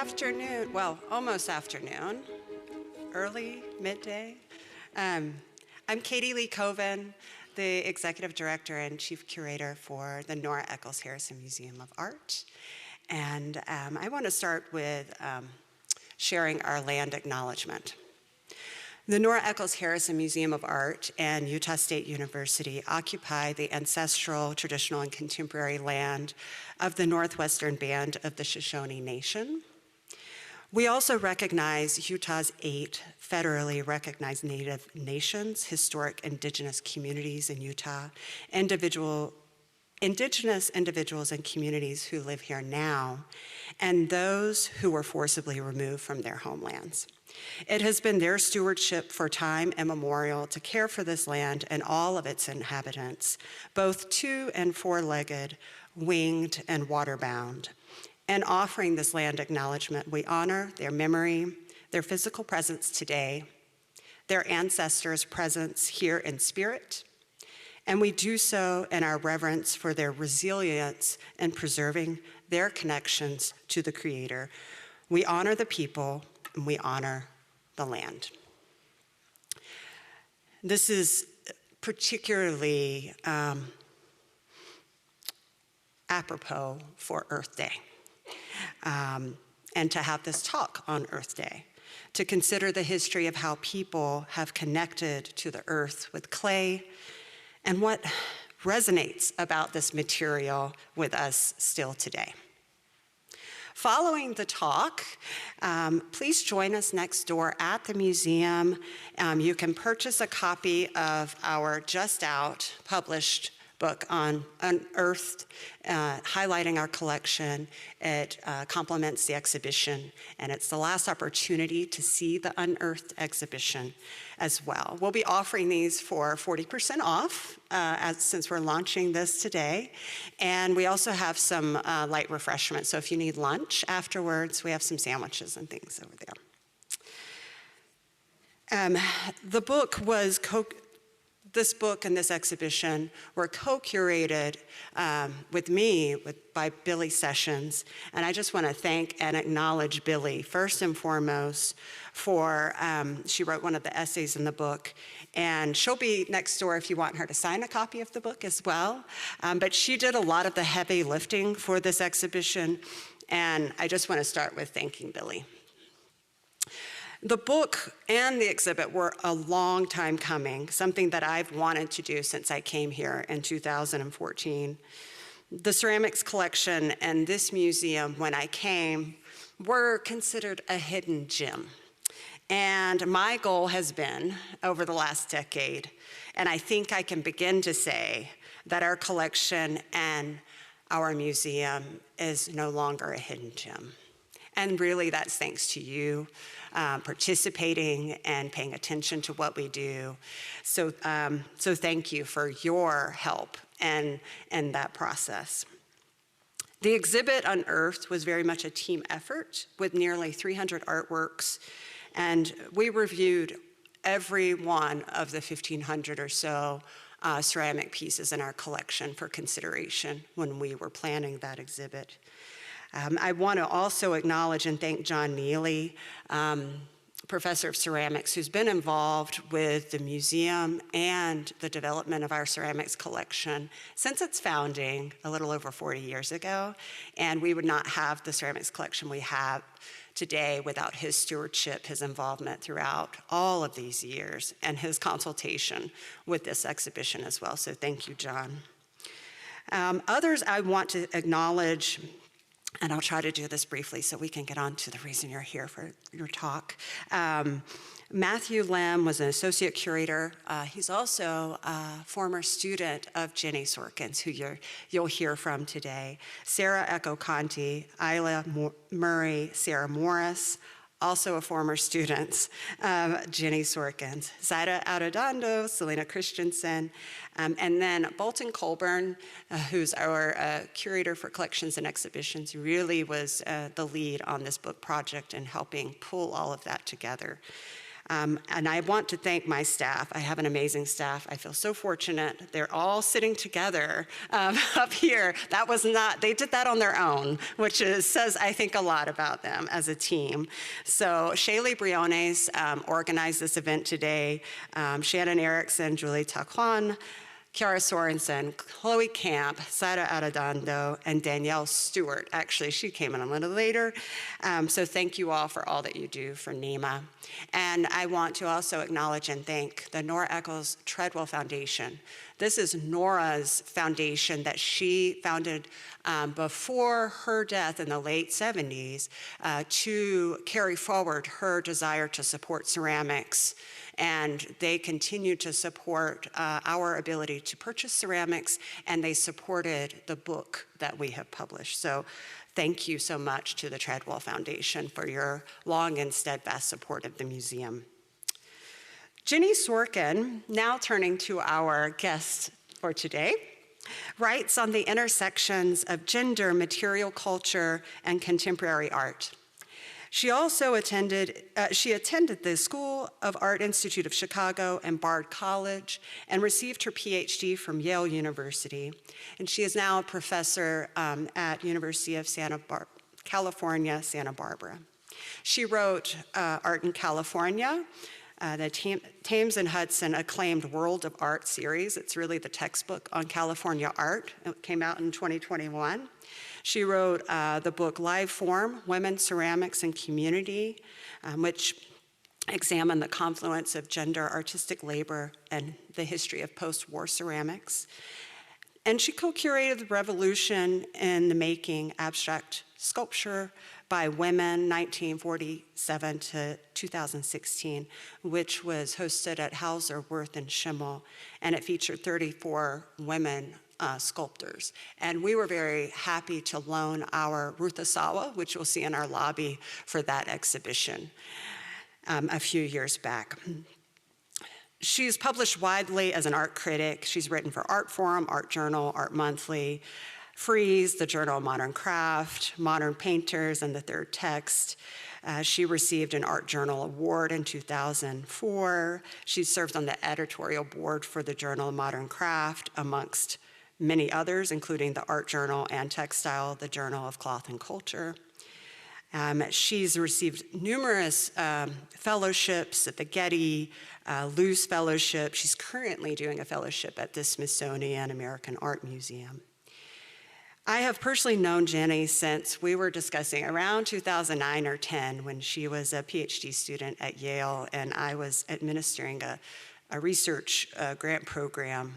afternoon, well, almost afternoon, early, midday. I'm Katie Lee Coven, the Executive Director and Chief Curator for the Nora Eccles Harrison Museum of Art. And I want to start with sharing our land acknowledgement. The Nora Eccles Harrison Museum of Art and Utah State University occupy the ancestral, traditional, and contemporary land of the northwestern band of the Shoshone Nation. We also recognize Utah's 8 federally recognized Native nations, historic indigenous communities in Utah, indigenous individuals and communities who live here now, and those who were forcibly removed from their homelands. It has been their stewardship for time immemorial to care for this land and all of its inhabitants, both 2- and 4-legged, winged, and waterbound. And offering this land acknowledgement, we honor their memory, their physical presence today, their ancestors' presence here in spirit, and we do so in our reverence for their resilience in preserving their connections to the Creator. We honor the people, and we honor the land. This is particularly apropos for Earth Day, and to have this talk on Earth Day, to consider the history of how people have connected to the earth with clay, and what resonates about this material with us still today. Following the talk, please join us next door at the museum. You can purchase a copy of our just out published book on Unearthed, highlighting our collection. It complements the exhibition, and it's the last opportunity to see the Unearthed exhibition as well. We'll be offering these for 40% off since we're launching this today. And we also have some light refreshments. So if you need lunch afterwards, we have some sandwiches and things over there. This book and this exhibition were co-curated with me by Billy Sessions. And I just want to thank and acknowledge Billy first and foremost for, she wrote one of the essays in the book, and she'll be next door if you want her to sign a copy of the book as well. But she did a lot of the heavy lifting for this exhibition, and I just want to start with thanking Billy. The book and the exhibit were a long time coming, something that I've wanted to do since I came here in 2014. The ceramics collection and this museum, when I came, were considered a hidden gem. And my goal has been, over the last decade, and I think I can begin to say, that our collection and our museum is no longer a hidden gem. And really, that's thanks to you participating and paying attention to what we do. So thank you for your help in that process. The exhibit Unearthed was very much a team effort with nearly 300 artworks, and we reviewed every one of the 1,500 or so ceramic pieces in our collection for consideration when we were planning that exhibit. I want to also acknowledge and thank John Neely, professor of ceramics, who's been involved with the museum and the development of our ceramics collection since its founding a little over 40 years ago. And we would not have the ceramics collection we have today without his stewardship, his involvement throughout all of these years, and his consultation with this exhibition as well. So thank you, John. Others I want to acknowledge, and I'll try to do this briefly so we can get on to the reason you're here for your talk. Matthew Lim was an associate curator. He's also a former student of Jenni Sorkin's, who you'll hear from today. Sarah Echo-Conti, Isla Murray, Sarah Morris, also a former student of Jenni Sorkin's. Zaida Arredondo, Selena Christensen, and then Bolton Colburn, who's our curator for collections and exhibitions, really was the lead on this book project and helping pull all of that together. And I want to thank my staff. I have an amazing staff. I feel so fortunate. They're all sitting together up here. That was not, they did that on their own, which says, I think, a lot about them as a team. So Shaylee Briones organized this event today. Shannon Erickson, Julie Taquan, Kiara Sorensen, Chloe Camp, Sara Arredondo, and Danielle Stewart. Actually, she came in a little later. So thank you all for all that you do for NEMA. And I want to also acknowledge and thank the Nora Eccles Treadwell Foundation. This is Nora's foundation that she founded before her death in the late 70s to carry forward her desire to support ceramics. And they continue to support our ability to purchase ceramics, and they supported the book that we have published. So thank you so much to the Treadwell Foundation for your long and steadfast support of the museum. Jenni Sorkin, now turning to our guest for today, writes on the intersections of gender, material culture, and contemporary art. She also attended the School of Art Institute of Chicago and Bard College and received her PhD from Yale University. And she is now a professor at University of California, Santa Barbara. She wrote Art in California, the Thames and Hudson acclaimed World of Art series. It's really the textbook on California art. It came out in 2021. She wrote the book Live Form, Women, Ceramics, and Community, which examined the confluence of gender, artistic labor, and the history of post-war ceramics. And she co-curated the Revolution in the Making abstract sculpture by women, 1947 to 2016, which was hosted at Hauser, Wirth, and Schimmel, and it featured 34 women sculptors. And we were very happy to loan our Ruth Asawa, which you'll see in our lobby, for that exhibition a few years back. She's published widely as an art critic. She's written for Art Forum, Art Journal, Art Monthly, Frieze, the Journal of Modern Craft, Modern Painters, and the Third Text. She received an Art Journal Award in 2004. She served on the editorial board for the Journal of Modern Craft, amongst many others, including the Art Journal and Textile, the Journal of Cloth and Culture. She's received numerous fellowships at the Getty, Luce Fellowship. She's currently doing a fellowship at the Smithsonian American Art Museum. I have personally known Jenni since we were discussing around 2009 or 10 when she was a PhD student at Yale and I was administering a research grant program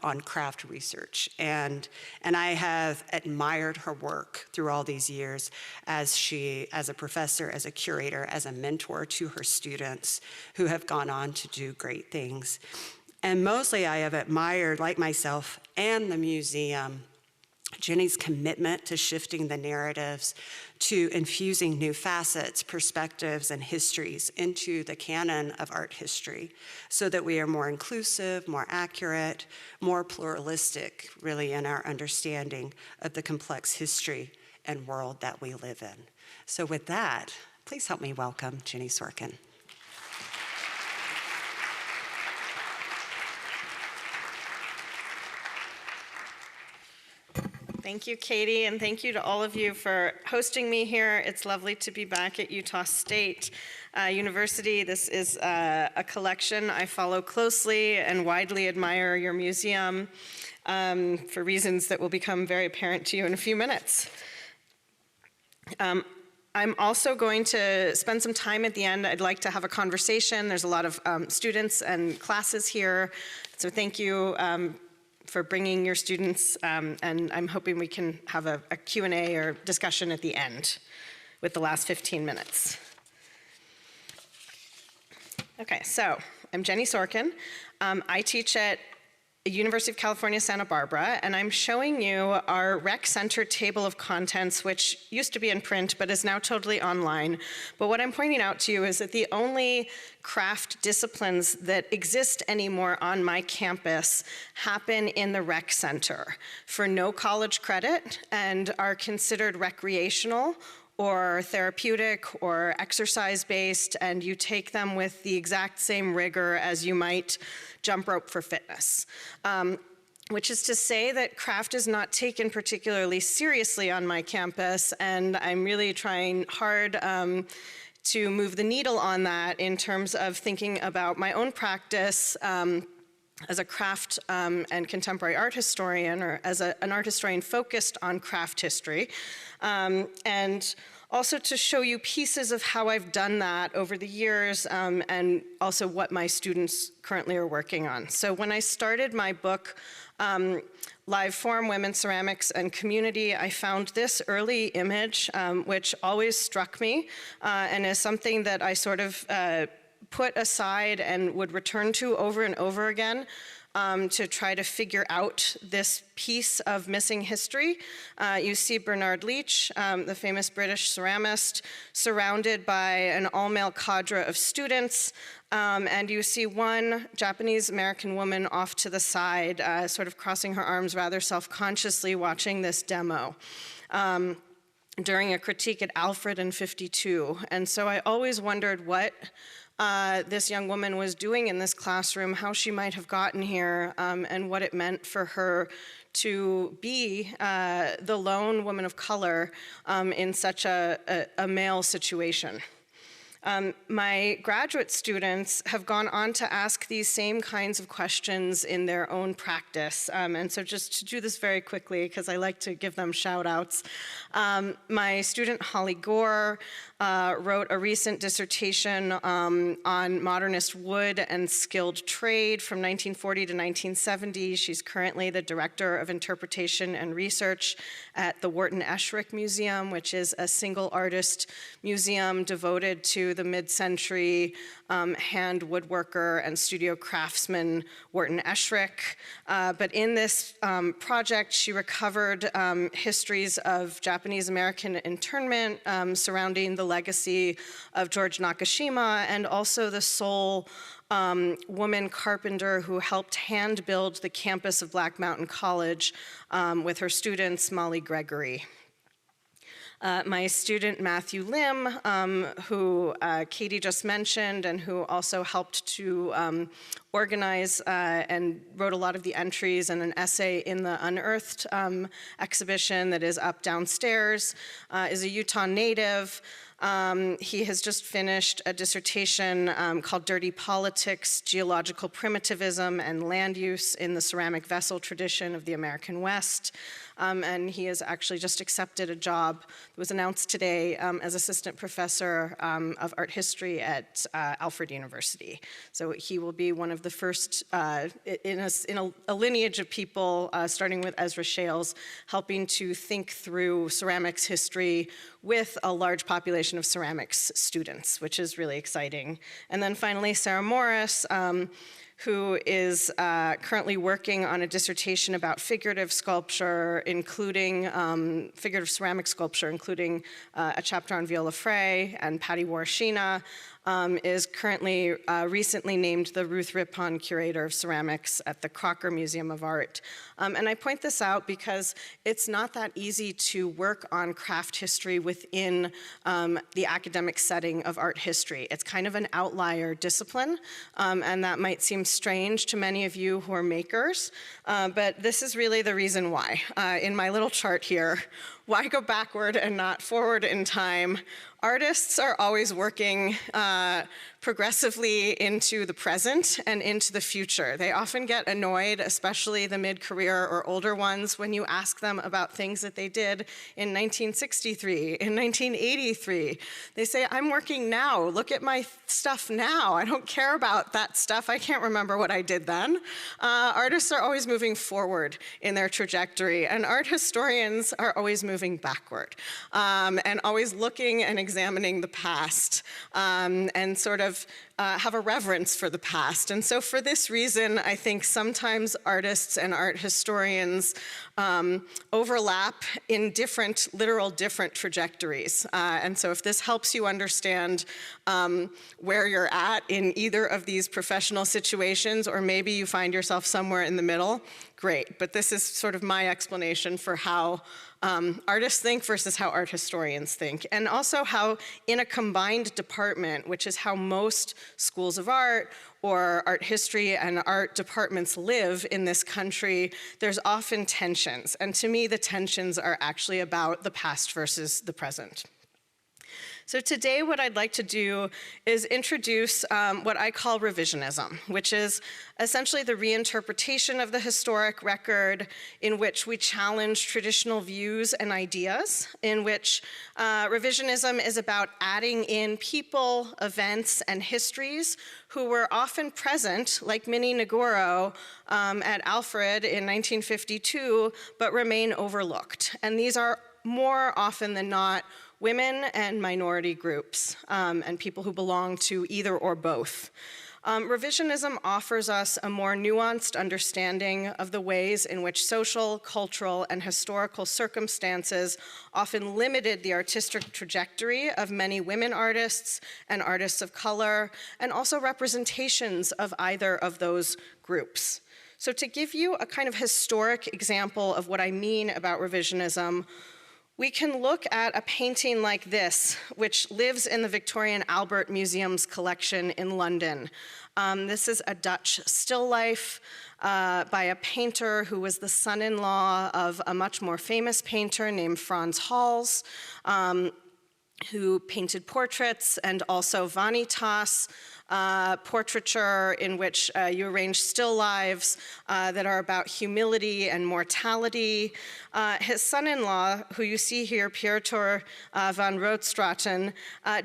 on craft research. And I have admired her work through all these years as a professor, as a curator, as a mentor to her students who have gone on to do great things. And mostly I have admired, like myself and the museum, Jenni's commitment to shifting the narratives, to infusing new facets, perspectives, and histories into the canon of art history so that we are more inclusive, more accurate, more pluralistic, really, in our understanding of the complex history and world that we live in. So with that, please help me welcome Jenni Sorkin. Thank you, Katie, and thank you to all of you for hosting me here. It's lovely to be back at Utah State University. This is a collection I follow closely and widely admire your museum for reasons that will become very apparent to you in a few minutes. I'm also going to spend some time at the end. I'd like to have a conversation. There's a lot of students and classes here, so thank you for bringing your students, and I'm hoping we can have a Q&A or discussion at the end with the last 15 minutes. Okay, so I'm Jenni Sorkin. I teach at the University of California, Santa Barbara, and I'm showing you our rec center table of contents, which used to be in print, but is now totally online. But what I'm pointing out to you is that the only craft disciplines that exist anymore on my campus happen in the rec center for no college credit and are considered recreational or therapeutic or exercise-based, and you take them with the exact same rigor as you might jump rope for fitness. Which is to say that craft is not taken particularly seriously on my campus, and I'm really trying hard to move the needle on that in terms of thinking about my own practice as a craft and contemporary art historian, or as an art historian focused on craft history, and also to show you pieces of how I've done that over the years, and also what my students currently are working on. So when I started my book, Live Form, Women, Ceramics, and Community, I found this early image, which always struck me, and is something that I sort of put aside and would return to over and over again to try to figure out this piece of missing history. You see Bernard Leach, the famous British ceramist, surrounded by an all-male cadre of students, and you see one Japanese-American woman off to the side, sort of crossing her arms rather self-consciously watching this demo. During a critique at Alfred in '52. And so I always wondered what this young woman was doing in this classroom, how she might have gotten here, and what it meant for her to be the lone woman of color in such a male situation. My graduate students have gone on to ask these same kinds of questions in their own practice. And so just to do this very quickly, because I like to give them shout outs. My student Holly Gore wrote a recent dissertation on modernist wood and skilled trade from 1940 to 1970. She's currently the Director of Interpretation and Research at the Wharton Esherick Museum, which is a single artist museum devoted to the mid-century hand woodworker and studio craftsman Wharton Esherick. But in this project, she recovered histories of Japanese American internment surrounding the legacy of George Nakashima, and also the sole woman carpenter who helped hand build the campus of Black Mountain College with her students, Molly Gregory. My student Matthew Lim, who Katie just mentioned, and who also helped to organize and wrote a lot of the entries and an essay in the Unearthed exhibition that is up downstairs, is a Utah native. He has just finished a dissertation called Dirty Politics, Geological Primitivism and Land Use in the Ceramic Vessel Tradition of the American West. And he has actually just accepted a job that was announced today as assistant professor of art history at Alfred University. So he will be one of the first in a lineage of people, starting with Ezra Shales, helping to think through ceramics history with a large population of ceramics students, which is really exciting. And then finally, Sarah Morris, who is currently working on a dissertation about figurative sculpture, including figurative ceramic sculpture, including a chapter on Viola Frey and Patty Warshina, is currently recently named the Ruth Rippon Curator of Ceramics at the Crocker Museum of Art. And I point this out because it's not that easy to work on craft history within the academic setting of art history. It's kind of an outlier discipline, and that might seem strange to many of you who are makers, but this is really the reason why. In my little chart here, why go backward and not forward in time? Artists are always working progressively into the present and into the future. They often get annoyed, especially the mid-career or older ones, when you ask them about things that they did in 1963, in 1983. They say, I'm working now, look at my stuff now. I don't care about that stuff, I can't remember what I did then. Artists are always moving forward in their trajectory, and art historians are always moving backward, and always looking and examining the past, and sort of have a reverence for the past. And so for this reason, I think sometimes artists and art historians overlap in different trajectories. And so if this helps you understand where you're at in either of these professional situations, or maybe you find yourself somewhere in the middle, great. But this is sort of my explanation for how artists think versus how art historians think. And also how in a combined department, which is how most schools of art or art history and art departments live in this country, there's often tensions. And to me, the tensions are actually about the past versus the present. So today what I'd like to do is introduce what I call revisionism, which is essentially the reinterpretation of the historic record in which we challenge traditional views and ideas, in which revisionism is about adding in people, events, and histories who were often present, like Minnie Nagoro at Alfred in 1952, but remain overlooked. And these are more often than not women and minority groups, and people who belong to either or both. Revisionism offers us a more nuanced understanding of the ways in which social, cultural, and historical circumstances often limited the artistic trajectory of many women artists and artists of color, and also representations of either of those groups. So to give you a kind of historic example of what I mean about revisionism, we can look at a painting like this, which lives in the Victoria and Albert Museum's collection in London. This is a Dutch still life by a painter who was the son-in-law of a much more famous painter named Frans Hals, who painted portraits and also vanitas, portraiture in which you arrange still lives that are about humility and mortality. His son-in-law, who you see here, Pieter van Roodstraten,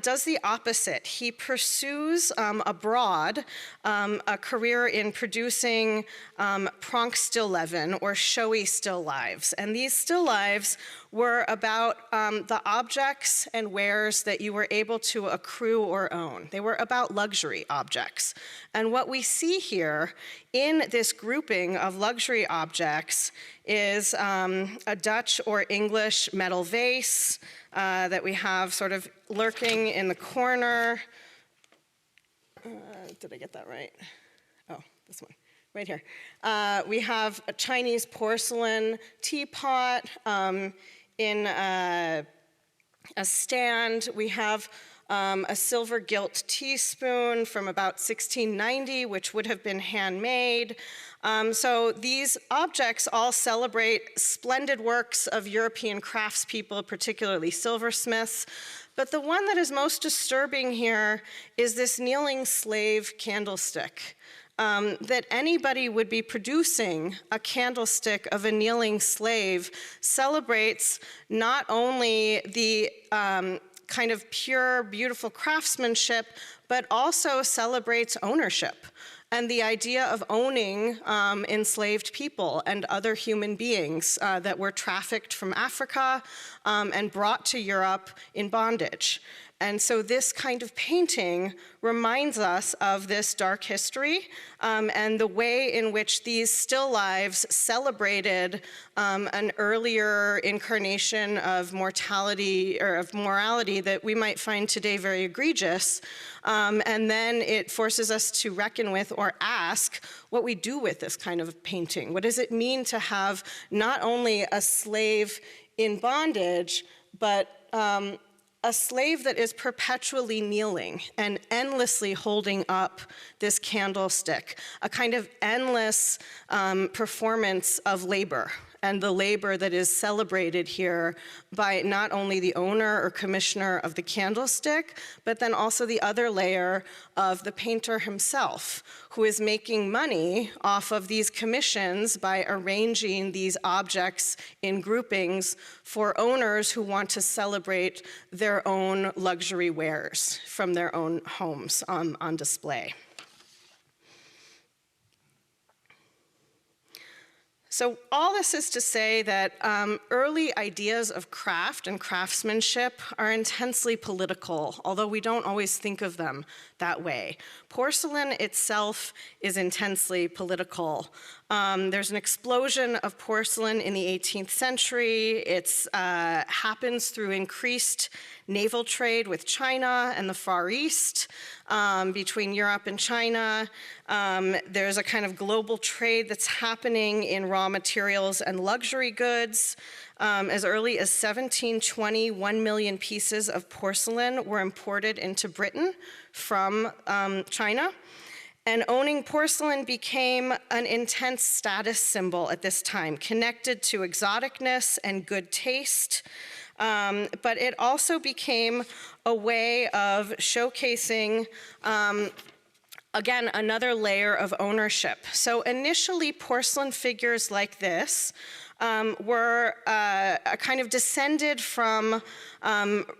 does the opposite. He pursues abroad a career in producing pronkstilleven, or showy still lives. And these still lives were about the objects and wares that you were able to accrue or own. They were about luxury objects. And what we see here in this grouping of luxury objects is a Dutch or English metal vase that we have sort of lurking in the corner. Did I get that right? Oh, this one. Right here. We have a Chinese porcelain teapot in a stand. We have a silver gilt teaspoon from about 1690, which would have been handmade. So these objects all celebrate splendid works of European craftspeople, particularly silversmiths. But the one that is most disturbing here is this kneeling slave candlestick. That anybody would be producing a candlestick of a kneeling slave celebrates not only the kind of pure, beautiful craftsmanship, but also celebrates ownership and the idea of owning enslaved people and other human beings that were trafficked from Africa and brought to Europe in bondage. And so this kind of painting reminds us of this dark history and the way in which these still lives celebrated an earlier incarnation of mortality or of morality that we might find today very egregious. And then it forces us to reckon with or ask what we do with this kind of painting. What does it mean to have not only a slave in bondage, but a slave that is perpetually kneeling and endlessly holding up this candlestick, a kind of endless performance of labor, and the labor that is celebrated here by not only the owner or commissioner of the candlestick, but then also the other layer of the painter himself, who is making money off of these commissions by arranging these objects in groupings for owners who want to celebrate their own luxury wares from their own homes on display. So all this is to say that early ideas of craft and craftsmanship are intensely political, although we don't always think of them that way. Porcelain itself is intensely political. There's an explosion of porcelain in the 18th century. It happens through increased naval trade with China and the Far East, between Europe and China. There's a kind of global trade that's happening in raw materials and luxury goods. As early as 1720, 1 million pieces of porcelain were imported into Britain from China. And owning porcelain became an intense status symbol at this time, connected to exoticness and good taste. But it also became a way of showcasing, again, another layer of ownership. So initially, porcelain figures like this were kind of descended from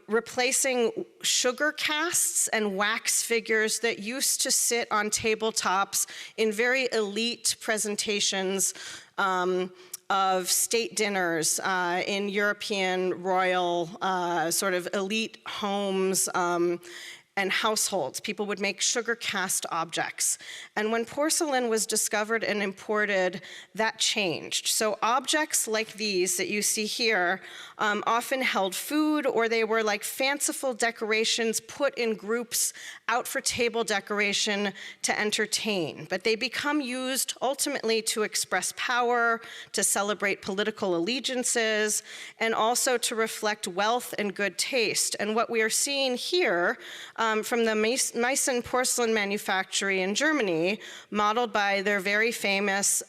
replacing sugar casts and wax figures that used to sit on tabletops in very elite presentations of state dinners in European royal sort of elite homes and households. People would make sugar cast objects. And when porcelain was discovered and imported, that changed. So objects like these that you see here often held food, or they were like fanciful decorations put in groups out for table decoration to entertain. But they become used ultimately to express power, to celebrate political allegiances, and also to reflect wealth and good taste. And what we are seeing here from the Meissen porcelain manufactory in Germany, modeled by their very famous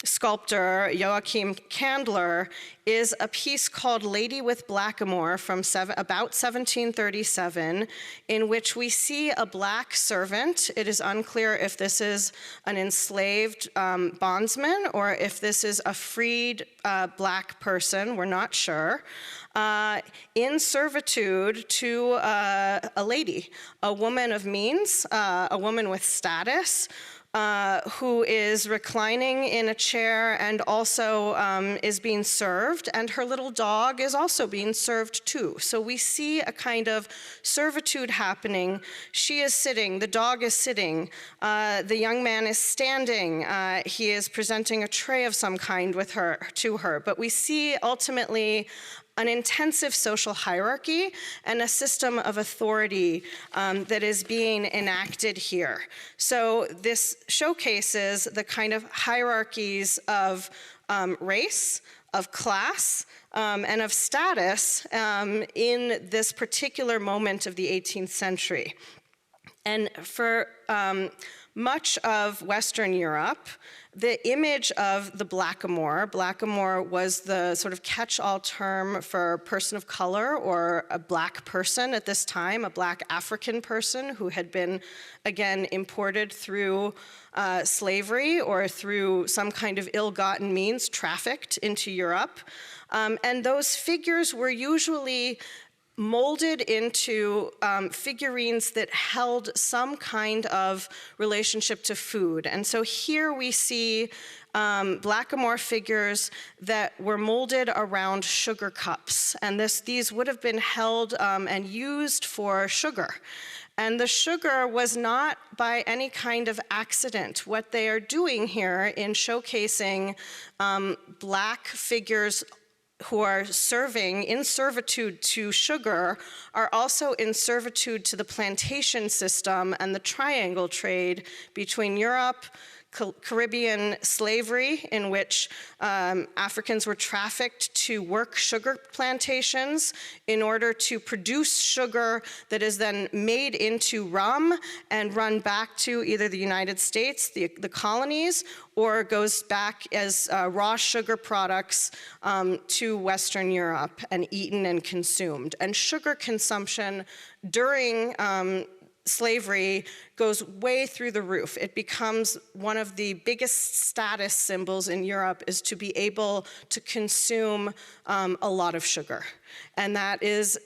sculptor Joachim Candler, is a piece called Lady with Blackamoor from about 1737, in which we see a black servant. It is unclear if this is an enslaved bondsman or if this is a freed black person, we're not sure, in servitude to a lady, a woman of means, a woman with status, who is reclining in a chair and also is being served, and her little dog is also being served too. So we see a kind of servitude happening. She is sitting, the dog is sitting, the young man is standing, he is presenting a tray of some kind to her. But we see ultimately an intensive social hierarchy and a system of authority that is being enacted here. So this showcases the kind of hierarchies of race, of class, and of status in this particular moment of the 18th century. And for much of Western Europe, the image of the blackamoor was the sort of catch-all term for person of color or a black person at this time, a black African person who had been, again, imported through slavery or through some kind of ill-gotten means, trafficked into Europe. And those figures were usually molded into figurines that held some kind of relationship to food. And so here we see blackamoor figures that were molded around sugar cups. And these would have been held and used for sugar. And the sugar was not by any kind of accident. What they are doing here in showcasing black figures who are serving in servitude to sugar are also in servitude to the plantation system and the triangle trade between Europe, Caribbean slavery, in which Africans were trafficked to work sugar plantations in order to produce sugar that is then made into rum and run back to either the United States, the colonies, or goes back as raw sugar products to Western Europe and eaten and consumed. And sugar consumption during slavery goes way through the roof. It becomes one of the biggest status symbols in Europe, is to be able to consume a lot of sugar. And that is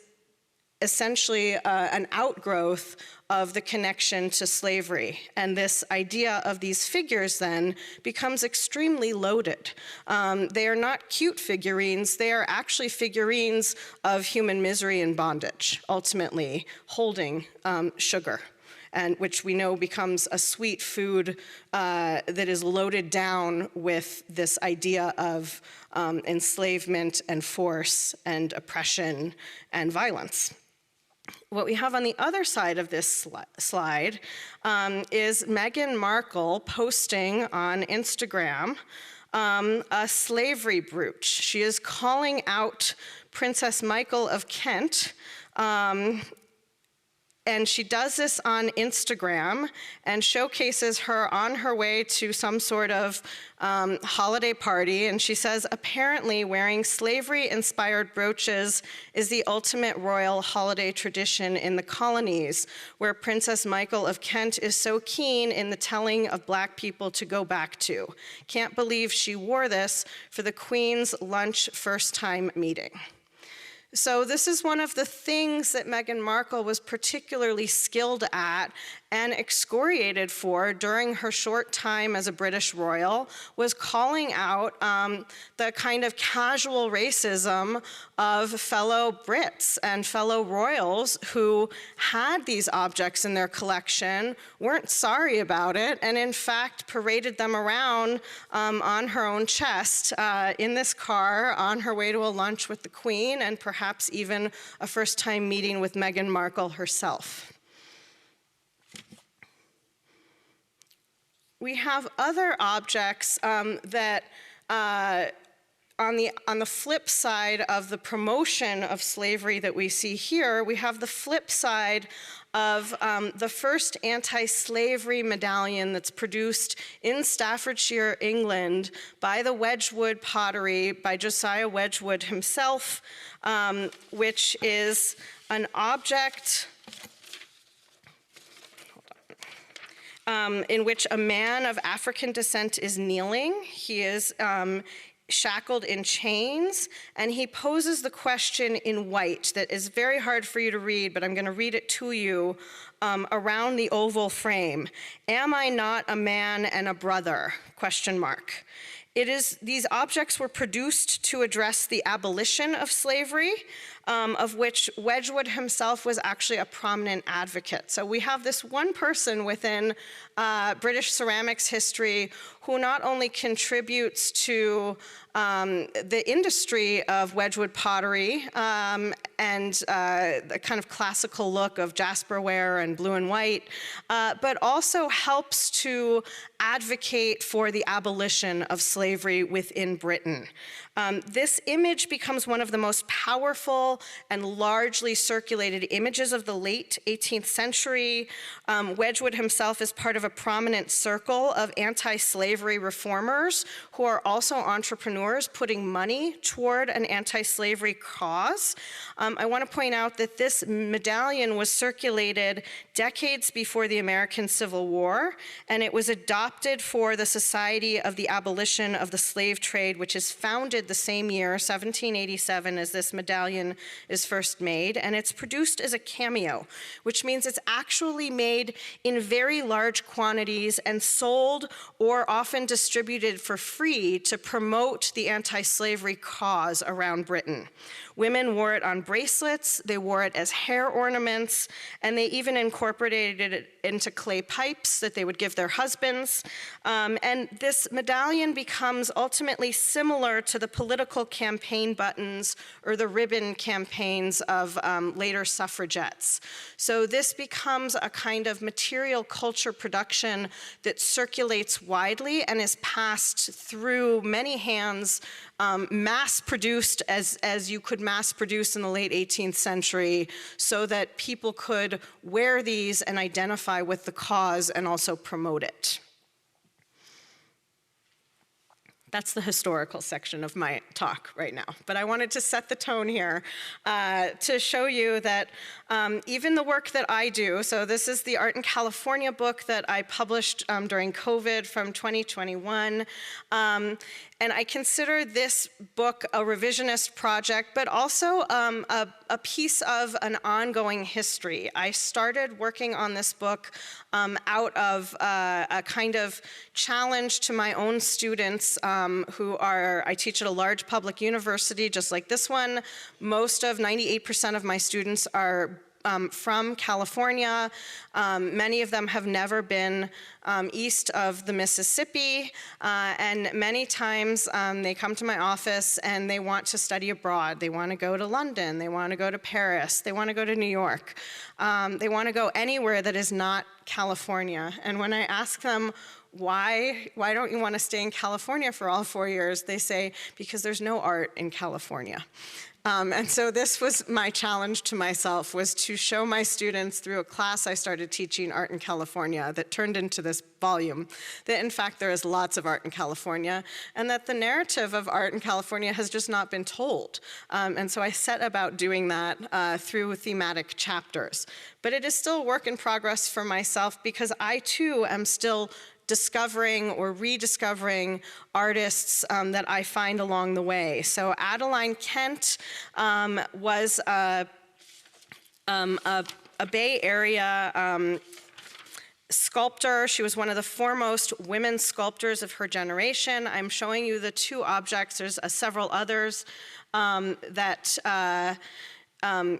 essentially an outgrowth of the connection to slavery. And this idea of these figures then becomes extremely loaded. They are not cute figurines, they are actually figurines of human misery and bondage, ultimately holding sugar, and which we know becomes a sweet food that is loaded down with this idea of enslavement and force and oppression and violence. What we have on the other side of this slide is Meghan Markle posting on Instagram a slavery brooch. She is calling out Princess Michael of Kent, and she does this on Instagram and showcases her on her way to some sort of holiday party. And she says, apparently wearing slavery-inspired brooches is the ultimate royal holiday tradition in the colonies, where Princess Michael of Kent is so keen in the telling of Black people to go back to. Can't believe she wore this for the Queen's lunch first-time meeting. So this is one of the things that Meghan Markle was particularly skilled at and excoriated for during her short time as a British royal, was calling out the kind of casual racism of fellow Brits and fellow royals who had these objects in their collection, weren't sorry about it, and in fact paraded them around on her own chest in this car on her way to a lunch with the Queen, and perhaps even a first-time meeting with Meghan Markle herself. We have other objects that on the flip side of the promotion of slavery that we see here, we have the flip side of the first anti-slavery medallion that's produced in Staffordshire, England, by the Wedgwood pottery, by Josiah Wedgwood himself, which is an object in which a man of African descent is kneeling. He is shackled in chains, and he poses the question in white that is very hard for you to read, but I'm going to read it to you around the oval frame. Am I not a man and a brother? Question mark. These objects were produced to address the abolition of slavery, of which Wedgwood himself was actually a prominent advocate. So we have this one person within British ceramics history who not only contributes to the industry of Wedgwood pottery and the kind of classical look of jasperware and blue and white, but also helps to advocate for the abolition of slavery within Britain. This image becomes one of the most powerful and largely circulated images of the late 18th century. Wedgwood himself is part of a prominent circle of anti-slavery reformers who are also entrepreneurs putting money toward an anti-slavery cause. I want to point out that this medallion was circulated decades before the American Civil War, and it was adopted for the Society of the Abolition of the Slave Trade, which is founded the same year, 1787, as this medallion is first made, and it's produced as a cameo, which means it's actually made in very large quantities and sold or often distributed for free to promote the anti-slavery cause around Britain. Women wore it on bracelets, they wore it as hair ornaments, and they even incorporated it into clay pipes that they would give their husbands. And this medallion becomes ultimately similar to the political campaign buttons or the ribbon campaigns of later suffragettes. So this becomes a kind of material culture production that circulates widely and is passed through many hands, mass-produced as you could mass-produce in the late 18th century, so that people could wear these and identify with the cause and also promote it. That's the historical section of my talk right now. But I wanted to set the tone here to show you that even the work that I do, so this is the Art in California book that I published during COVID from 2021, And I consider this book a revisionist project, but also a piece of an ongoing history. I started working on this book out of a kind of challenge to my own students I teach at a large public university just like this one. Most of 98% of my students are from California. Many of them have never been east of the Mississippi, and many times they come to my office and they want to study abroad. They want to go to London, they want to go to Paris, they want to go to New York. They want to go anywhere that is not California. And when I ask them, why don't you want to stay in California for all 4 years? They say, because there's no art in California. And so this was my challenge to myself, was to show my students through a class I started teaching, Art in California, that turned into this volume, that in fact there is lots of art in California, and that the narrative of art in California has just not been told. And so I set about doing that through thematic chapters. But it is still a work in progress for myself, because I too am still discovering or rediscovering artists that I find along the way. So Adeline Kent was a Bay Area sculptor. She was one of the foremost women sculptors of her generation. I'm showing you the two objects. There's several others that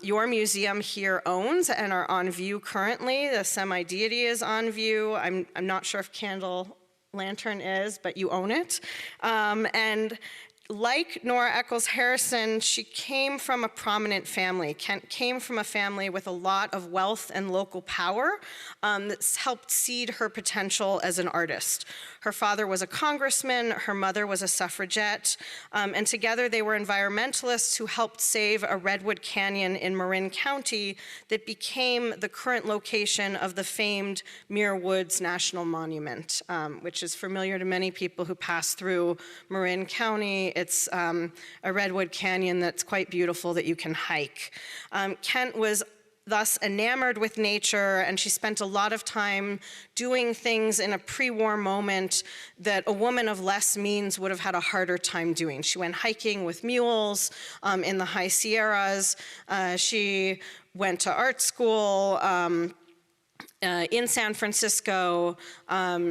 your museum here owns and are on view currently. The semi-deity is on view. I'm not sure if Candle Lantern is, but you own it. And like Nora Eccles Harrison, she came from a prominent family. Kent came from a family with a lot of wealth and local power that's helped seed her potential as an artist. Her father was a congressman, her mother was a suffragette, and together they were environmentalists who helped save a redwood canyon in Marin County that became the current location of the famed Muir Woods National Monument, which is familiar to many people who pass through Marin County. It's a redwood canyon that's quite beautiful that you can hike. Kent was thus enamored with nature, and she spent a lot of time doing things in a pre-war moment that a woman of less means would have had a harder time doing. She went hiking with mules in the high Sierras. She went to art school in San Francisco.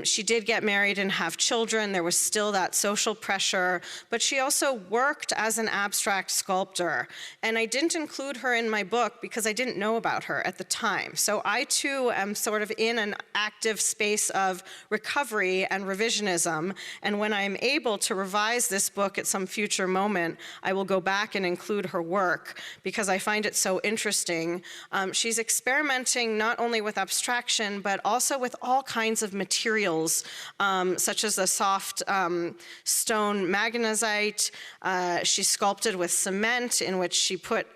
She did get married and have children. There was still that social pressure, but she also worked as an abstract sculptor. And I didn't include her in my book because I didn't know about her at the time. So I too am sort of in an active space of recovery and revisionism. And when I'm able to revise this book at some future moment, I will go back and include her work because I find it so interesting. She's experimenting not only with abstraction, but also with all kinds of materials, such as the soft stone magnetite. She sculpted with cement, in which she put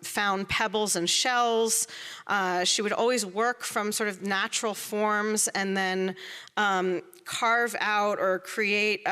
found pebbles and shells. She would always work from sort of natural forms and then carve out or create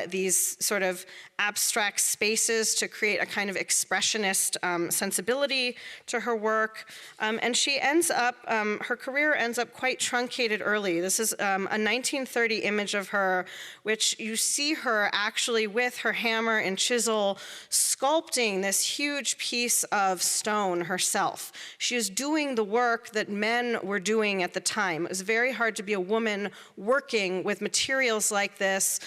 these sort of abstract spaces to create a kind of expressionist sensibility to her work. And she ends up, her career ends up quite truncated early. This is a 1930 image of her, which you see her actually with her hammer and chisel sculpting this huge piece of stone herself. She is doing the work that men were doing at the time. It was very hard to be a woman working with materials like this,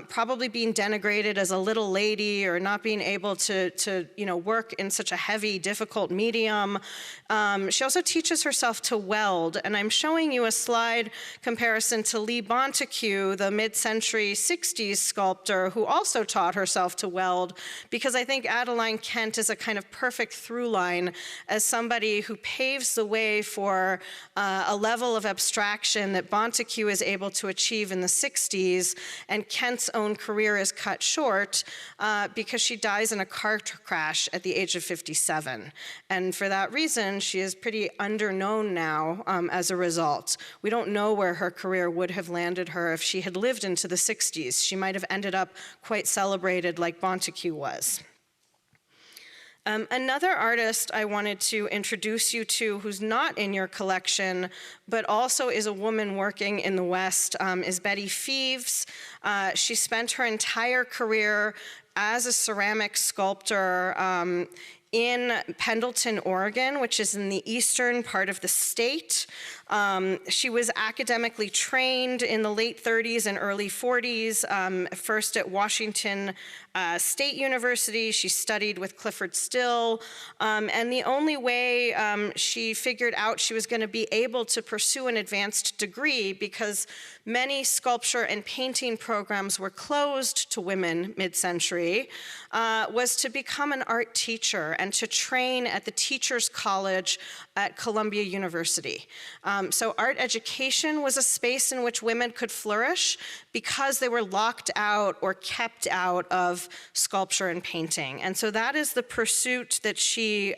probably being denigrated as a little lady or not being able to work in such a heavy, difficult medium. She also teaches herself to weld, and I'm showing you a slide comparison to Lee Bonteque, the mid-century 60s sculptor who also taught herself to weld, because I think Adeline Kent is a kind of perfect through line as somebody who paves the way for a level of abstraction that Bonteque is able to achieve in the 60s, and Kent's own career is cut short because she dies in a car crash at the age of 57. And for that reason, she is pretty underknown now as a result. We don't know where her career would have landed her if she had lived into the 60s. She might have ended up quite celebrated like Bonteque was. Another artist I wanted to introduce you to who's not in your collection, but also is a woman working in the West, is Betty Feeves. She spent her entire career as a ceramic sculptor in Pendleton, Oregon, which is in the eastern part of the state. She was academically trained in the late 30s and early 40s, first at Washington State University. She studied with Clifford Still, and the only way she figured out she was going to be able to pursue an advanced degree, because many sculpture and painting programs were closed to women mid-century, was to become an art teacher and to train at the Teachers College at Columbia University. So art education was a space in which women could flourish because they were locked out or kept out of sculpture and painting. And so that is the pursuit that she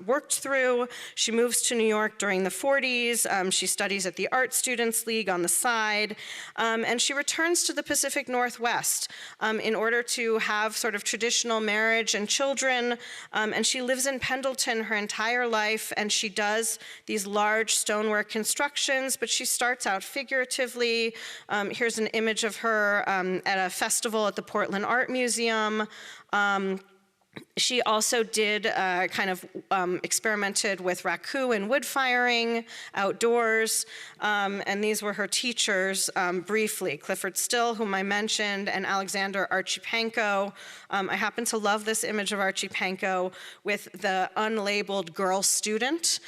worked through. She moves to New York during the 40s. She studies at the Art Students League on the side. And she returns to the Pacific Northwest in order to have sort of traditional marriage and children. And she lives in Pendleton her entire life, and she does these large stonework constructions, but she starts out figuratively. Here's an image of her at a festival at the Portland Art Museum. She also did experimented with raku and wood firing outdoors, and these were her teachers briefly. Clifford Still, whom I mentioned, and Alexander Archipenko. I happen to love this image of Archipenko with the unlabeled girl student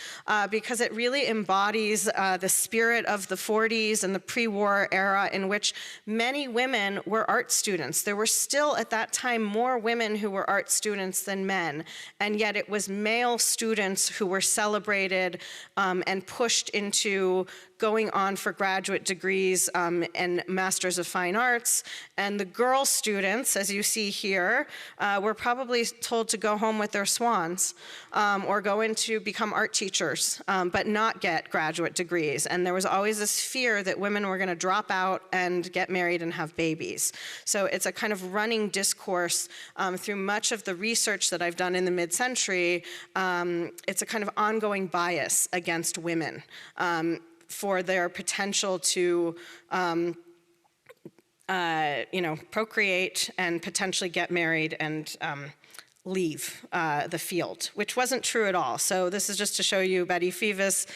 because it really embodies the spirit of the 40s and the pre-war era in which many women were art students. There were still at that time more women who were art students than men, and yet it was male students who were celebrated and pushed into going on for graduate degrees and Masters of Fine Arts. And the girl students, as you see here, were probably told to go home with their swans or go in to become art teachers, but not get graduate degrees. And there was always this fear that women were going to drop out and get married and have babies. So it's a kind of running discourse through much of the research that I've done in the mid-century. It's a kind of ongoing bias against women for their potential to procreate and potentially get married and leave the field, which wasn't true at all. So this is just to show you Betty Feeves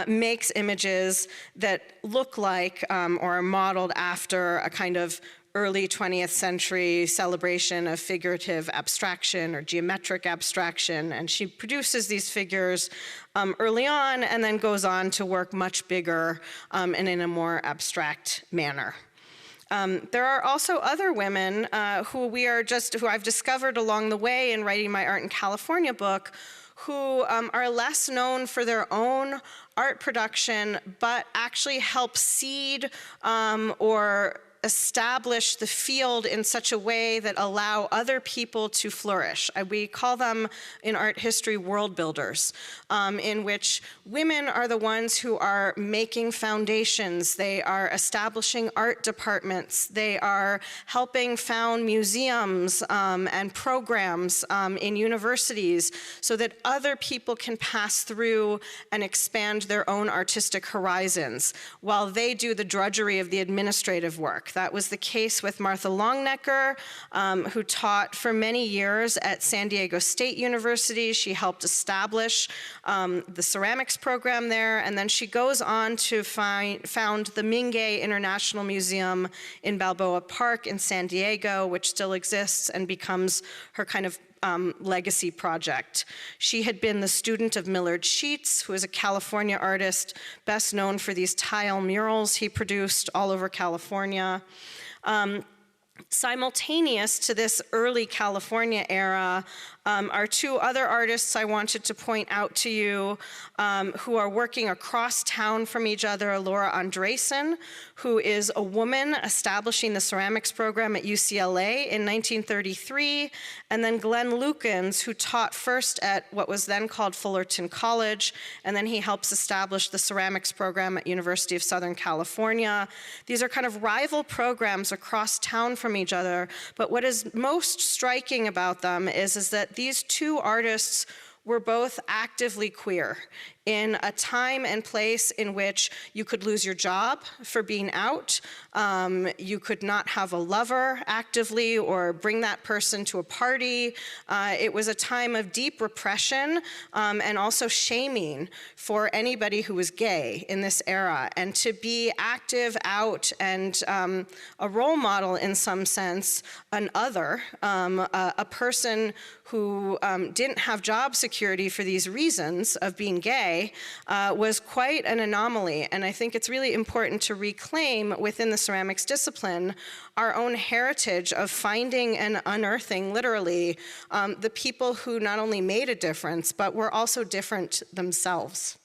makes images that look like or are modeled after a kind of early 20th century celebration of figurative abstraction or geometric abstraction. And she produces these figures early on and then goes on to work much bigger and in a more abstract manner. There are also other women who I've discovered along the way in writing my Art in California book, who are less known for their own art production, but actually help seed or establish the field in such a way that allow other people to flourish. We call them in art history world builders, in which women are the ones who are making foundations, they are establishing art departments, they are helping found museums and programs in universities so that other people can pass through and expand their own artistic horizons while they do the drudgery of the administrative work. That was the case with Martha Longnecker, who taught for many years at San Diego State University. She helped establish the ceramics program there, and then she goes on to found the Mingei International Museum in Balboa Park in San Diego, which still exists and becomes her kind of legacy project. She had been the student of Millard Sheets, who is a California artist, best known for these tile murals he produced all over California. Simultaneous to this early California era are two other artists I wanted to point out to you who are working across town from each other. Laura Andresen, who is a woman establishing the ceramics program at UCLA in 1933, and then Glenn Lukens, who taught first at what was then called Fullerton College, and then he helps establish the ceramics program at University of Southern California. These are kind of rival programs across town from each other, but what is most striking about them is that that these two artists were both actively queer in a time and place in which you could lose your job for being out, you could not have a lover actively or bring that person to a party. It was a time of deep repression and also shaming for anybody who was gay in this era. And to be active out and a role model in some sense, an other, a person who didn't have job security for these reasons of being gay, was quite an anomaly. And I think it's really important to reclaim within the ceramics discipline our own heritage of finding and unearthing, literally, the people who not only made a difference, but were also different themselves.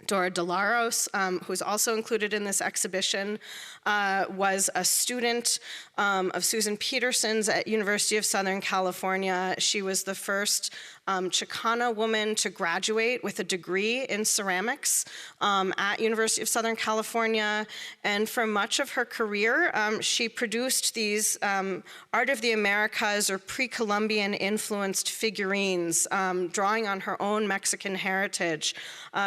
Dora Delaros, who's also included in this exhibition, was a student of Susan Peterson's at University of Southern California. She was the first Chicana woman to graduate with a degree in ceramics at University of Southern California. And for much of her career, she produced these Art of the Americas or pre-Columbian influenced figurines, drawing on her own Mexican heritage,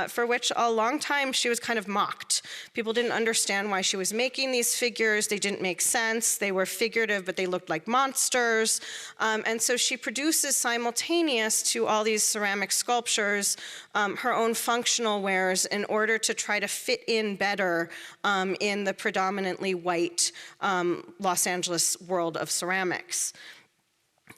for which a long time she was kind of mocked. People didn't understand why she was making these figures. They didn't make sense. They were figurative, but they looked like monsters. And so she produces simultaneous to all these ceramic sculptures her own functional wares in order to try to fit in better in the predominantly white Los Angeles world of ceramics.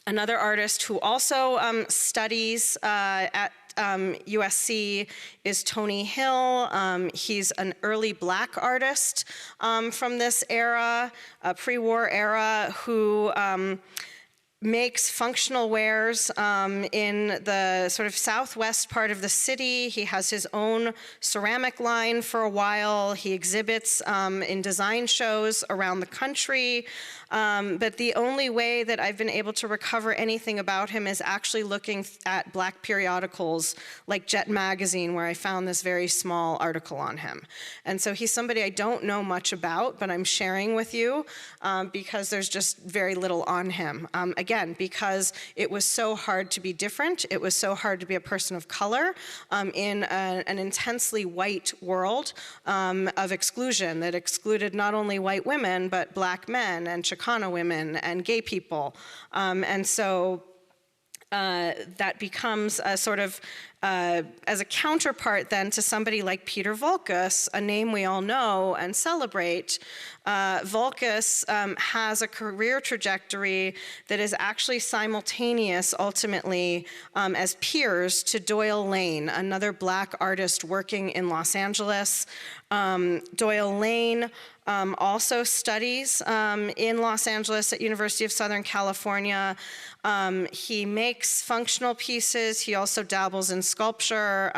Another artist who also studies at USC is Tony Hill. He's an early Black artist from this era, a pre-war era, who makes functional wares in the sort of southwest part of the city. He has his own ceramic line for a while. He exhibits in design shows around the country. But the only way that I've been able to recover anything about him is actually looking at Black periodicals like Jet Magazine, where I found this very small article on him. And so he's somebody I don't know much about, but I'm sharing with you because there's just very little on him. Again, because it was so hard to be different, it was so hard to be a person of color in an intensely white world of exclusion that excluded not only white women, but Black men and Chicana women and gay people. And so that becomes a sort of, as a counterpart then to somebody like Peter Voulkos, a name we all know and celebrate. Voulkos has a career trajectory that is actually simultaneous, ultimately, as peers to Doyle Lane, another Black artist working in Los Angeles. Doyle Lane also studies in Los Angeles at University of Southern California. He makes functional pieces. He also dabbles in sculpture.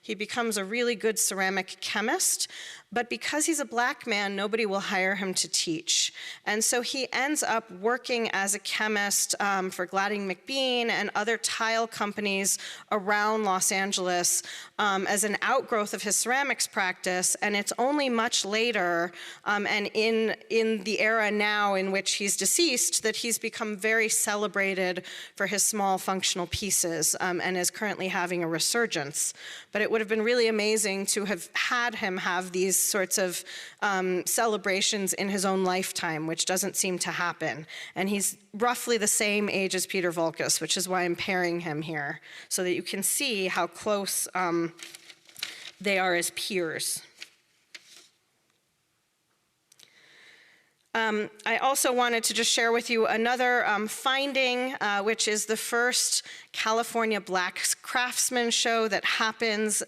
He becomes a really good ceramic chemist. But because he's a Black man, nobody will hire him to teach. And so he ends up working as a chemist for Gladding McBean and other tile companies around Los Angeles as an outgrowth of his ceramics practice. And it's only much later and in the era now in which he's deceased that he's become very celebrated for his small functional pieces and is currently having a resurgence. But it would have been really amazing to have had him have these sorts of celebrations in his own lifetime, which doesn't seem to happen. And he's roughly the same age as Peter Voulkos, which is why I'm pairing him here, so that you can see how close they are as peers. I also wanted to just share with you another finding, which is the first California Black Craftsman show that happens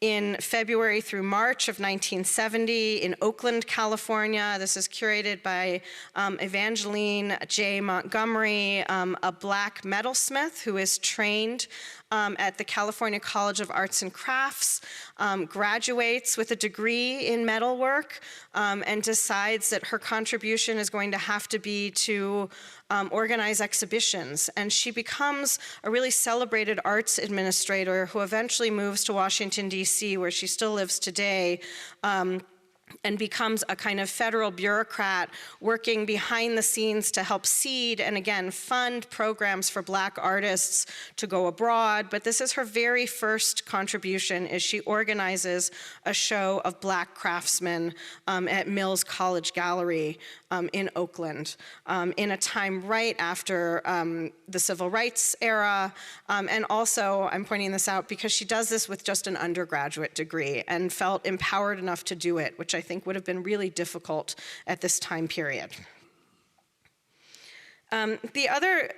in February through March of 1970 in Oakland, California. This is curated by Evangeline J. Montgomery, a Black metalsmith who is trained at the California College of Arts and Crafts, graduates with a degree in metalwork, and decides that her contribution is going to have to be to organize exhibitions. And she becomes a really celebrated arts administrator who eventually moves to Washington, D.C., where she still lives today, and becomes a kind of federal bureaucrat working behind the scenes to help seed and again fund programs for Black artists to go abroad. But this is her very first contribution, is she organizes a show of Black craftsmen at Mills College Gallery in Oakland in a time right after the civil rights era. And also, I'm pointing this out because she does this with just an undergraduate degree and felt empowered enough to do it, which I think would have been really difficult at this time period. The other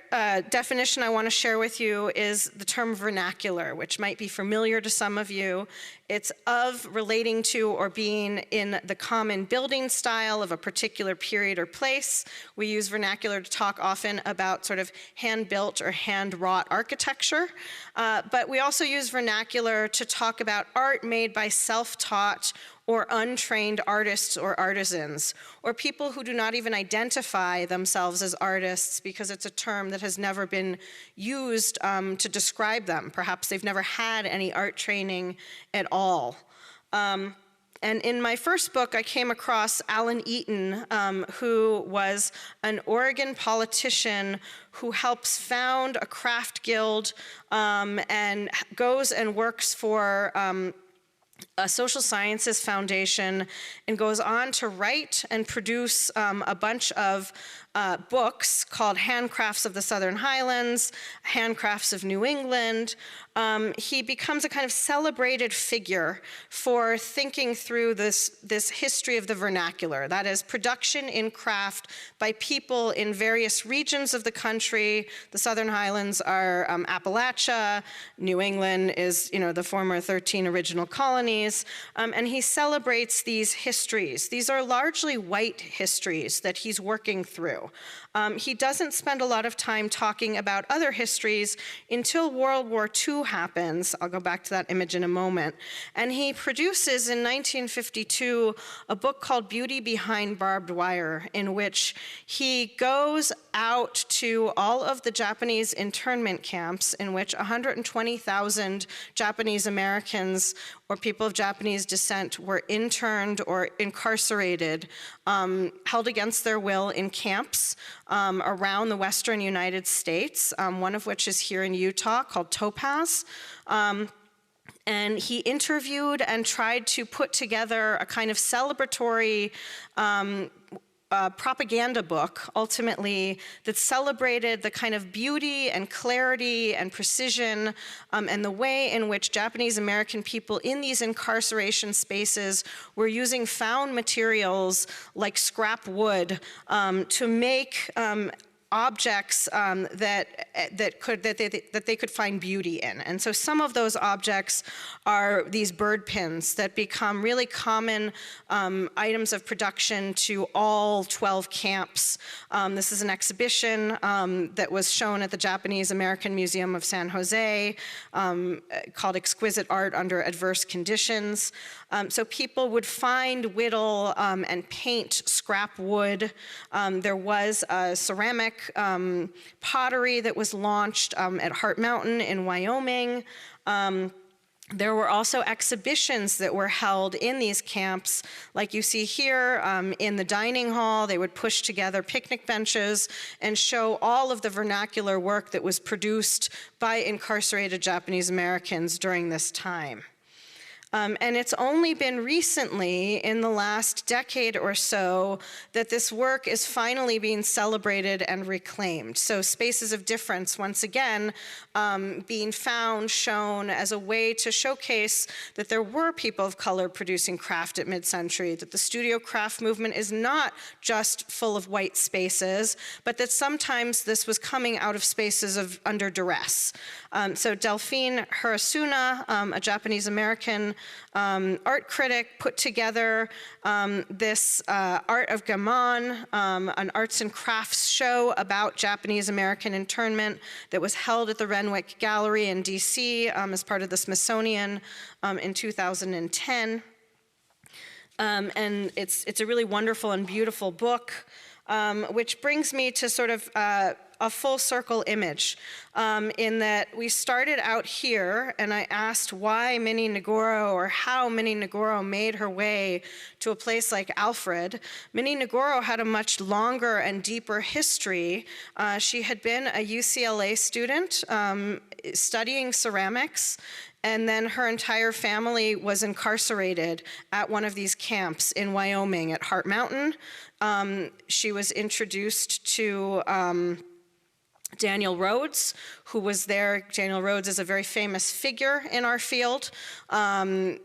definition I want to share with you is the term vernacular, which might be familiar to some of you. It's of, relating to, or being in the common building style of a particular period or place. We use vernacular to talk often about sort of hand-built or hand-wrought architecture, but we also use vernacular to talk about art made by self-taught or untrained artists or artisans, or people who do not even identify themselves as artists because it's a term that has never been used to describe them. Perhaps they've never had any art training at all. And in my first book, I came across Alan Eaton, who was an Oregon politician who helps found a craft guild and goes and works for a social sciences foundation and goes on to write and produce a bunch of books called Handcrafts of the Southern Highlands, Handcrafts of New England. He becomes a kind of celebrated figure for thinking through this history of the vernacular, that is production in craft by people in various regions of the country. The Southern Highlands are Appalachia, New England is the former 13 original colonies, and he celebrates these histories. These are largely white histories that he's working through. He doesn't spend a lot of time talking about other histories until World War II happens. I'll go back to that image in a moment. And he produces in 1952 a book called Beauty Behind Barbed Wire, in which he goes out to all of the Japanese internment camps in which 120,000 Japanese Americans or people of Japanese descent were interned or incarcerated, held against their will in camps around the western United States, one of which is here in Utah called Topaz. And he interviewed and tried to put together a kind of celebratory propaganda book, ultimately, that celebrated the kind of beauty and clarity and precision and the way in which Japanese American people in these incarceration spaces were using found materials like scrap wood to make objects that they could find beauty in. And so some of those objects are these bird pins that become really common items of production to all 12 camps. This is an exhibition that was shown at the Japanese American Museum of San Jose called Exquisite Art Under Adverse Conditions. So people would find, whittle, and paint scrap wood. There was a ceramic pottery that was launched at Heart Mountain in Wyoming. There were also exhibitions that were held in these camps, like you see here in the dining hall. They would push together picnic benches and show all of the vernacular work that was produced by incarcerated Japanese Americans during this time. And it's only been recently, in the last decade or so, that this work is finally being celebrated and reclaimed. So spaces of difference, once again, being found, shown as a way to showcase that there were people of color producing craft at mid-century, that the studio craft movement is not just full of white spaces, but that sometimes this was coming out of spaces of under duress. So Delphine Hirasuna, a Japanese-American art critic, put together this Art of Gammon, an arts and crafts show about Japanese-American internment that was held at the Renwick Gallery in DC as part of the Smithsonian in 2010. And it's a really wonderful and beautiful book, which brings me to sort of a full circle image in that we started out here, and I asked why Minnie Nagoro, or how Minnie Nagoro made her way to a place like Alfred. Minnie Nagoro had a much longer and deeper history. She had been a UCLA student studying ceramics, and then her entire family was incarcerated at one of these camps in Wyoming at Heart Mountain. She was introduced to Daniel Rhodes, who was there. Daniel Rhodes is a very famous figure in our field.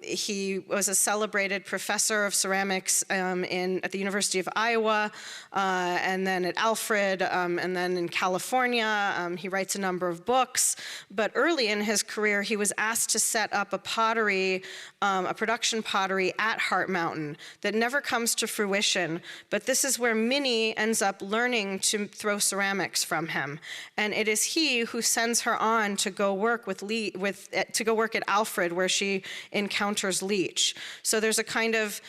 He was a celebrated professor of ceramics at the University of Iowa, and then at Alfred, and then in California. He writes a number of books. But early in his career, he was asked to set up a pottery, a production pottery at Heart Mountain that never comes to fruition. But this is where Minnie ends up learning to throw ceramics from him. And it is he who sends her on to go work to go work at Alfred, where she encounters Leach. So there's a kind of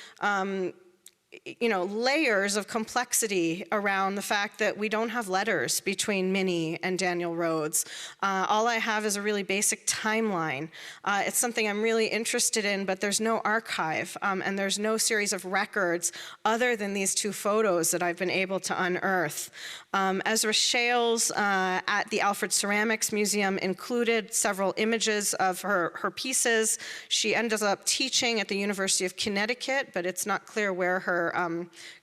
layers of complexity around the fact that we don't have letters between Minnie and Daniel Rhodes. All I have is a really basic timeline. It's something I'm really interested in, but there's no archive, and there's no series of records other than these two photos that I've been able to unearth. Ezra Shales at the Alfred Ceramics Museum included several images of her pieces. She ended up teaching at the University of Connecticut, but it's not clear where her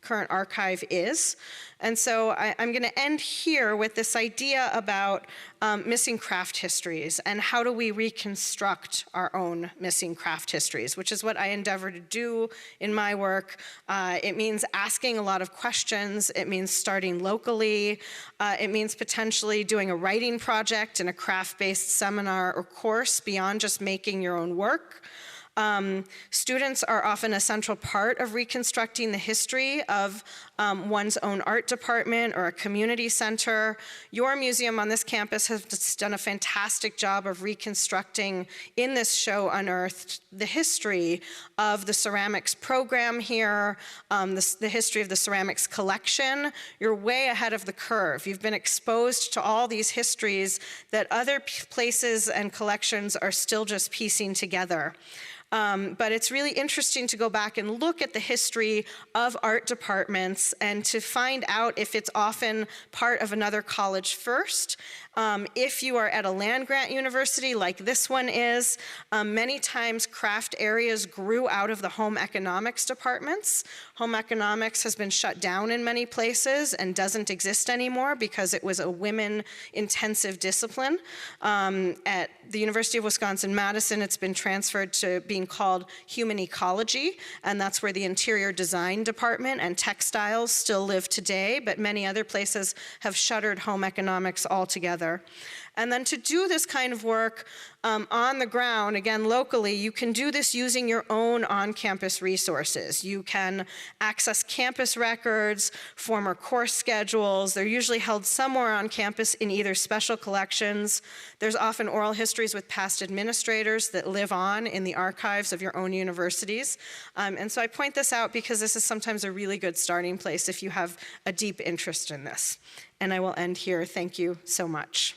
current archive is. And so I'm going to end here with this idea about missing craft histories and how do we reconstruct our own missing craft histories, which is what I endeavor to do in my work. It means asking a lot of questions. It means starting locally. It means potentially doing a writing project in a craft-based seminar or course beyond just making your own work. Students are often a central part of reconstructing the history of one's own art department or a community center. Your museum on this campus has done a fantastic job of reconstructing, in this show Unearthed, the history of the ceramics program here, the history of the ceramics collection. You're way ahead of the curve. You've been exposed to all these histories that other places and collections are still just piecing together. But it's really interesting to go back and look at the history of art departments and to find out if it's often part of another college first. If you are at a land-grant university like this one is, many times craft areas grew out of the home economics departments. Home economics has been shut down in many places and doesn't exist anymore because it was a women-intensive discipline. At the University of Wisconsin-Madison, it's been transferred to being called human ecology, and that's where the interior design department and textiles still live today, but many other places have shuttered home economics altogether. And then to do this kind of work on the ground, again, locally, you can do this using your own on-campus resources. You can access campus records, former course schedules. They're usually held somewhere on campus in either special collections. There's often oral histories with past administrators that live on in the archives of your own universities. And so I point this out because this is sometimes a really good starting place if you have a deep interest in this. And I will end here. Thank you so much.